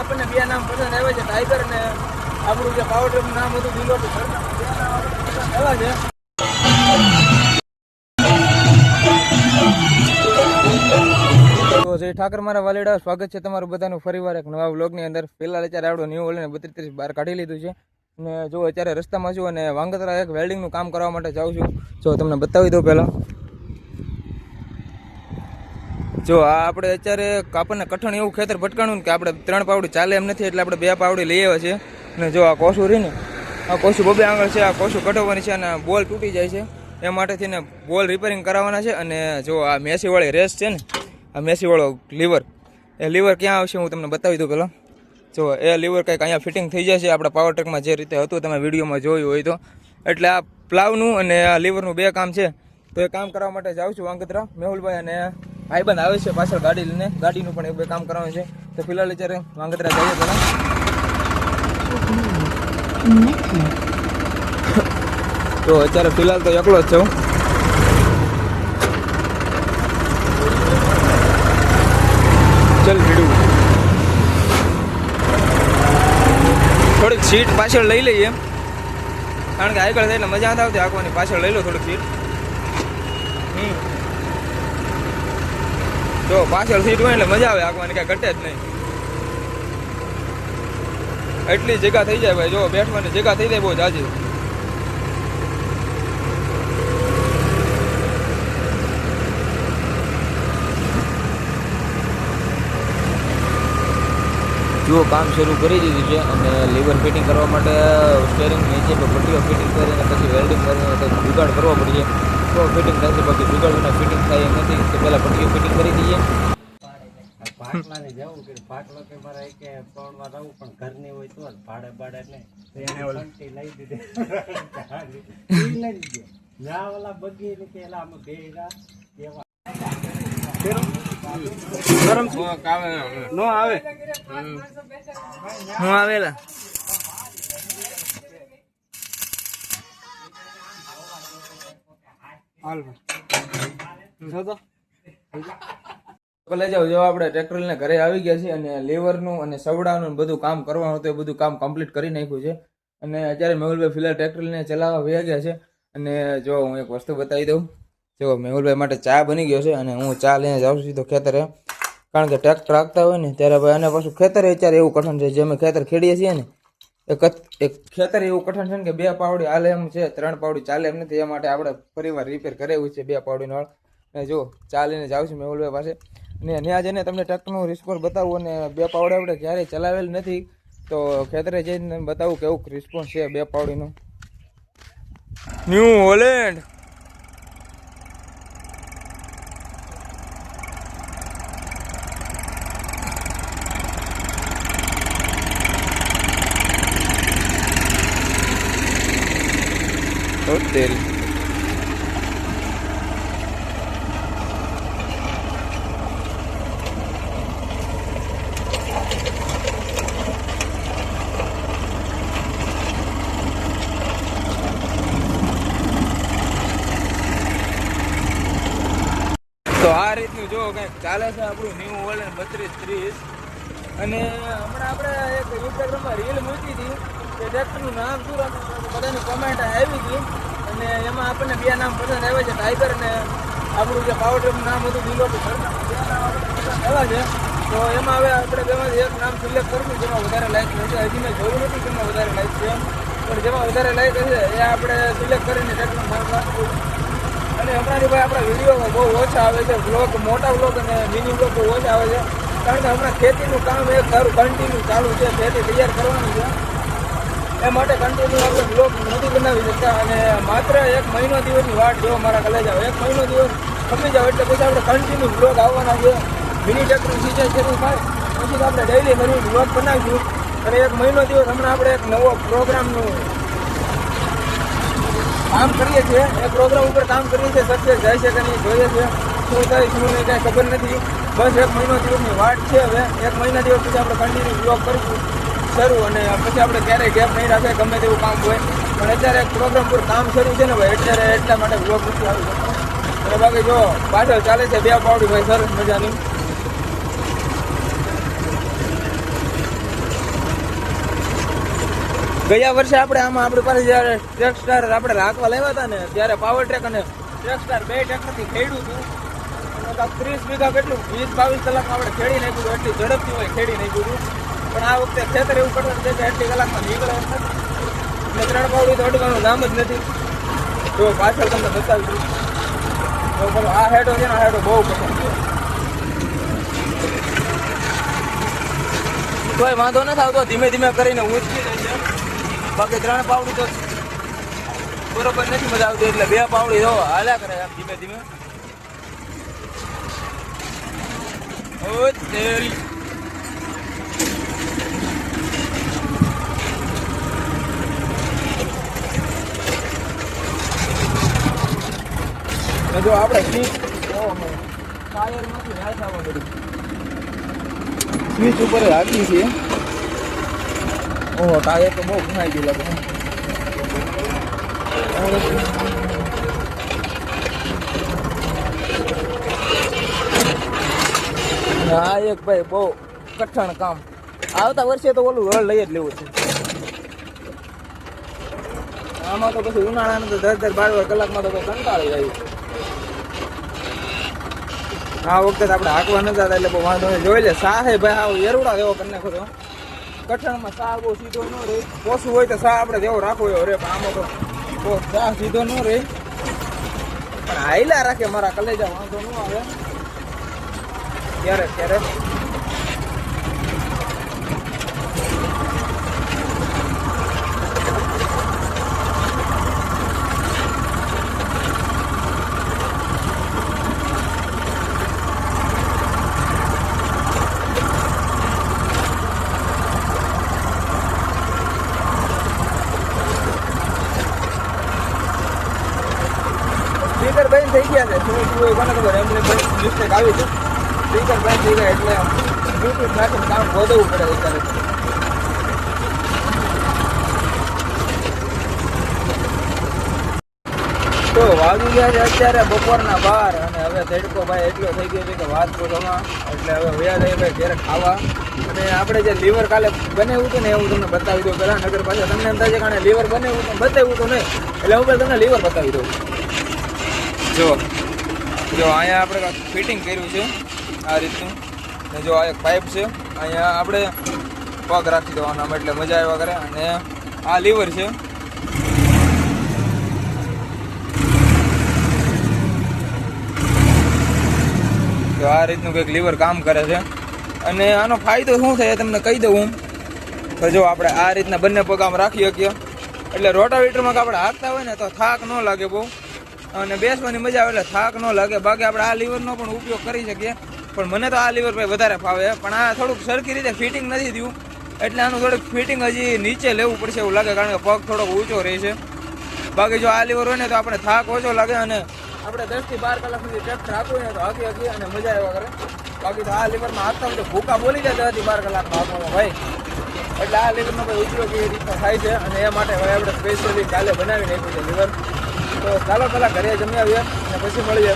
આપણને બે નામ પસંદ આવે છે, ટાઈગર અને આપણું જે પાવર ટ્રેકનું નામ હતું દિલોટી. એવા છે. તો જય ઠાકર મારા વાલીડા, સ્વાગત છે તમારું બધાનું ફરીવાર એક નવા વ્લોગની અંદર. પહેલાં અત્યારે આપણો ન્યૂ ઓલને 32 બહાર કાઢી લીધું છે અને જો અત્યારે રસ્તામાં છું અને વાંગત્રા એક વેલ્ડિંગનું કામ કરવા માટે જાઉં છું. જો તમને બતાવી દઉં પહેલાં. જો આ આપણે અત્યારે આપણને કઠણ એવું ખેતર ભટકાણું ને કે આપણે 3 પાવડી ચાલે એમ નથી, એટલે આપણે 2 પાવડી લઈ આવ્યા છે. અને જો આ કોસું રહી ને, આ કોસું બબે આંગળ છે, આ કોસું કઢાવવાની છે અને બોલ તૂટી જાય છે, એ માટેથી ને બોલ રિપેરિંગ કરાવવાના છે. અને જો આ મેસીવાળી રેસ છે ને, આ મેસીવાળો લીવર, એ લીવર ક્યાં આવશે હું તમને બતાવી દઉં પહેલાં. જો એ લીવર કંઈક અહીંયા ફિટિંગ થઈ જશે આપણા પાવર ટ્રેકમાં જે રીતે હતું તમે વિડીયોમાં જોયું હોય તો. એટલે આ પ્લાવનું અને આ લીવરનું 2 કામ છે. તો એ કામ કરવા માટે જાઉં છું વાંગત્રા. મેહુલભાઈ અને ભાઈબંધ આવે છે પાછળ ગાડી લઈને, ગાડીનું પણ 2 કામ કરવાનું છે. તો ફિલહાલ અત્યારે વાંગત્રા જઈએ પહેલાં. તો અત્યારે ફિલહાલ તો એકલો જ છું. ચલ ભીડું થોડીક સીટ પાછળ લઈ લઈએ, કારણ કે આગળ થાય એટલે મજા નથી આવતી આંકવાની. પાછળ લઈ લો થોડીક સીટ. જો પાછળ સીટ હોય એટલે મજા આવે આંકવાની, કાંઈ ઘટે જ નહીં. એટલી જગ્યા થઈ જાય ભાઈ, જો બેઠવાની જગ્યા થઈ જાય બહુ જાજી. જો કામ શરૂ કરી દીધું છે અને લીવર ફિટિંગ કરવા માટે સ્ટેરિંગ નીચે પટ્ટીઓ ફિટિંગ કરીને પછી વેલ્ડિંગ કરીને કંઈક જુગાડ કરવો પડશે તો ફિટિંગ થશે. બાકી જુગાડ વિના ફિટિંગ થાય એમ નથી. તો પહેલાં પટ્ટીઓ ફિટિંગ કરી દઈએ. પાટલાને જવું કે પાટલો કે મારે કે ત્રણમાં રહું પણ ઘરની હોય તો ભાડે નહીં લઈ દીધી લઈ દીધી ના ઓલા બગી ને પેલા અમે ભેગા એવા ગરમ નો આવે નો આવેલા. લઈ જાવ. જો આપણે ટ્રેક્ટર લઈને ઘરે આવી ગયા છીએ અને લીવરનું અને સવડાનું બધું કામ કરવાનું હતું, એ બધું કામ કમ્પ્લીટ કરી નાખ્યું છે. અને અત્યારે મેહુલભાઈ ફિલહાલ ટ્રેક્ટર લઈને ચલાવવા વયા ગયા છે. અને જો હું એક વસ્તુ બતાવી દઉં. જો મેહુલભાઈ માટે ચા બની ગયો છે અને હું ચા લઈને જાઉં છું તો ખેતરે, કારણ કે ટ્રેક્ટર રાખતા હોય ને ત્યારે ભાઈ અને પાછું ખેતર અત્યારે એવું કઠણ છે. જે અમે ખેતર ખેડીએ છીએ ને એક ખેતર એવું કઠણ છે ને કે 2 પાવડી હાલે એમ છે, 3 પાવડી ચાલે એમ નથી. એ માટે આપણે ફરીવાર રિપેર કરાવ્યું છે 2 પાવડીનો. અને જો ચા લઈને જાઉં છું મેહુલભાઈ પાસે અને ત્યાં જઈને તમને ટ્રેક્ટરનું રિસ્પોન્સ બતાવું. અને 2 પાવડી આપણે ક્યારેય ચલાવેલ નથી તો ખેતરે જઈને બતાવું કેવું રિસ્પોન્સ છે 2 પાવડીનો. New Holland hotel. તો આ રીતનું જો કંઈક ચાલે છે આપણું ન્યૂ હોલેન્ડ 3230. અને હમણાં આપણે એક ઇન્સ્ટાગ્રામમાં રીલ મૂકી હતી કે ટ્રેક્ટરનું નામ શું રાખવું, બધાની કોમેન્ટ આવી હતી અને એમાં આપણને 2 નામ પસંદ આવે છે, ટાઈગર અને આપણું જે પાવર ટ્રેકનું નામ હતું દિલોટી. એવા છે. તો એમાં હવે આપણે બેમાંથી એક નામ સિલેક્ટ કરશું જેમાં વધારે લાઈક હશે. હજી મેં જોયું નથી જેમાં વધારે લાઈક છે, પણ જેમાં વધારે લાઈક હશે એ આપણે સિલેક્ટ કરીને ટ્રેક્ટરનું નામ રાખવું. અને હમણાંથી ભાઈ આપણા વિડીયો બહુ ઓછા આવે છે, વ્લોગ મોટા વ્લોગ અને મિની વ્લોગ બહુ ઓછા આવે છે, કારણ કે હમણાં ખેતીનું કામ એક સારું કન્ટિન્યુ ચાલુ છે. ખેતી તૈયાર કરવાની છે, એ માટે કન્ટિન્યુ આપણે વ્લોગ નથી બનાવી શકતા. અને માત્ર 1 મહિનો દિવસની વાટ જો મારા કલેજા, 1 મહિનો દિવસ ખમી જાવ એટલે પછી આપણે કન્ટિન્યુ વ્લોગ આવવાના છે. મિની ટ્રેક્ટરનું સિઝન શરૂ થાય પછી તો આપણે ડેઈલી નવી વ્લોગ બનાવીશું. અને 1 મહિનો દિવસ હમણાં આપણે એક નવો પ્રોગ્રામનું કામ કરીએ છીએ, એ પ્રોગ્રામ ઉપર કામ કરીએ છીએ. સક્સેસ જાય છે કે નહીં જોઈએ છે, શું થાય શું નહીં કાંઈ ખબર નથી. બસ 1 મહિનો દિવસની વાટ છે. હવે 1 મહિના દિવસ પછી આપણે કન્ટિન્યુ વ્લોગ કરીશું શરૂ. અને પછી આપણે ક્યારેય ગેપ નહીં રાખે ગમે તેવું કામ હોય. પણ અત્યારે એક પ્રોગ્રામ પર કામ શરૂ છે ને ભાઈ, અત્યારે એટલા માટે વ્લોગ નથી આવી શકતો. અને બાકી જો પાછળ ચાલે છે 2 પાવડી ભાઈ સરસ મજાની. ગયા વર્ષે આપણે આમાં આપણી પાસે જ્યારે ટ્રેક સ્ટાર આપણે રાખવા લાવ્યા હતા ને ત્યારે પાવર ટ્રેક અને ટ્રેક સ્ટાર બે ટ્રેક્ટરથી ખેડ્યું હતું. 30 વીઘા કેટલું 20-22 કલાકમાં આપણે ખેડી નાખ્યું હતું. એટલી ઝડપથી હોય ખેડી નાખ્યું હતું. પણ આ વખતે ખેતર એવું કરવાનું છે કે એટલી કલાકમાં નીકળે એમ નથી. એટલે 3 પાવડી તો અડવાનું નામ જ નથી. તો પાછળ તમને બતાવીશું. તો બોલો આ હેડો છે ને આ હેડો બહુ પસંદ છે. કોઈ વાંધો નથી આવતો, ધીમે ધીમે કરીને ઊંચકી જાય છે. બાકી 3 પાવડી તો બરોબર નથી મજા આવતી, એટલે 2 પાવડી જો હાલ્યા કરે આમ ધીમે ધીમે. ઓ તેરી જો આપણે સ્વિચ ટાયરમાંથી નાશ આવવા બધું સ્વિચ ઉપર રાખી છીએ. ઓહો ટાયર તો બહુ ઘણાઈ ગયું લાગે. હા એક ભાઈ બહુ કઠણ કામ. આવતા વર્ષે તો ઓલું હળ લઈ જ લેવું છે. આમાં તો પછી ઉનાળાનું તો 10-12 કલાકમાં તો કંટાળી જાય. આ વખતે આપણે હાંકવા નથી જતા એટલે બહુ વાંધો નહીં. જોઈ લે સા હે ભાઈ આવો એરુડા જેવો કરી નાખો તો કઠણમાં સા બહુ સીધો ન રહે. ઓછું હોય તો સા આપણે જેવો રાખવો હોય રે, પણ આમાં તો બહુ સા સીધો ન રહે. પણ હાઈલા રાખે મારા કલેજા, વાંધો ન આવે ક્યારેક ક્યારેક. સ્પીકર બંધ થઈ ગયા છે. શું કોને ખબર, એમને મિસ્ટેક આવી છે. સ્પીકર બંધ થઈ ગયા એટલે બ્લુટૂથ નાખીને કામ વધવું પડે અત્યારે. તો વાગી ગયા છે અત્યારે બપોરના 12 અને હવે તડકો ભાઈ એટલો થઈ ગયો છે કે વાત પૂછોમાં. એટલે હવે વયા જાય ભાઈ ઘરે ખાવા. અને આપણે જે લીવર કાલે બનાવ્યું હતું ને એવું તમને બતાવી દઉં પેલા. નગર પાસે તમને એમ થાય છે કે લીવર બનાવ્યું તો બતાવ્યું તો નહીં, એટલે હું તમને લીવર બતાવી દઉં. જો અહીંયા આપણે ફિટિંગ કર્યું છે આ રીતનું. ને જો આ એક પાઇપ છે, અહીંયા આપણે પગ રાખી દેવાનો એટલે મજા આવ્યા કરે. અને આ લીવર છે. તો આ રીતનું કંઈક લીવર કામ કરે છે. અને આનો ફાયદો શું થાય તમને કહી દઉં હું. તો જો આપણે આ રીતના બંને પગ આમ રાખી શકીએ એટલે રોટાવેટરમાં આપણે હાંકતા હોય ને તો થાક ન લાગે બહુ, અને બેસવાની મજા આવે એટલે થાક ન લાગે. બાકી આપણે આ લીવરનો પણ ઉપયોગ કરી શકીએ, પણ મને તો આ લીવર ભાઈ વધારે ફાવે. પણ આ થોડુંક સરખી રીતે ફિટિંગ નથી થયું એટલે આનું થોડુંક ફિટિંગ હજી નીચે લેવું પડશે એવું લાગે, કારણ કે પગ થોડોક ઊંચો રહે છે. બાકી જો આ લીવર હોય ને તો આપણે થાક ઓછો લાગે અને આપણે 10-12 કલાક સુધી ટ્રેક્ટર હાંકવું ને તો હાંકી અને મજા આવ્યા કરે. બાકી તો આ લીવરમાં હાંકતા હોય તો ભૂકા બોલી જાય 10-12 કલાકમાં હાંકવામાં ભાઈ. એટલે આ લીવરનો ભાઈ ઉપયોગ એ રીતનો થાય છે અને એ માટે હવે આપણે સ્પેશિયલી કાલે બનાવી નાખ્યું છે લીવર. તો ચાલો પહેલાં ઘરે જમી આવીએ અને પછી મળીએ.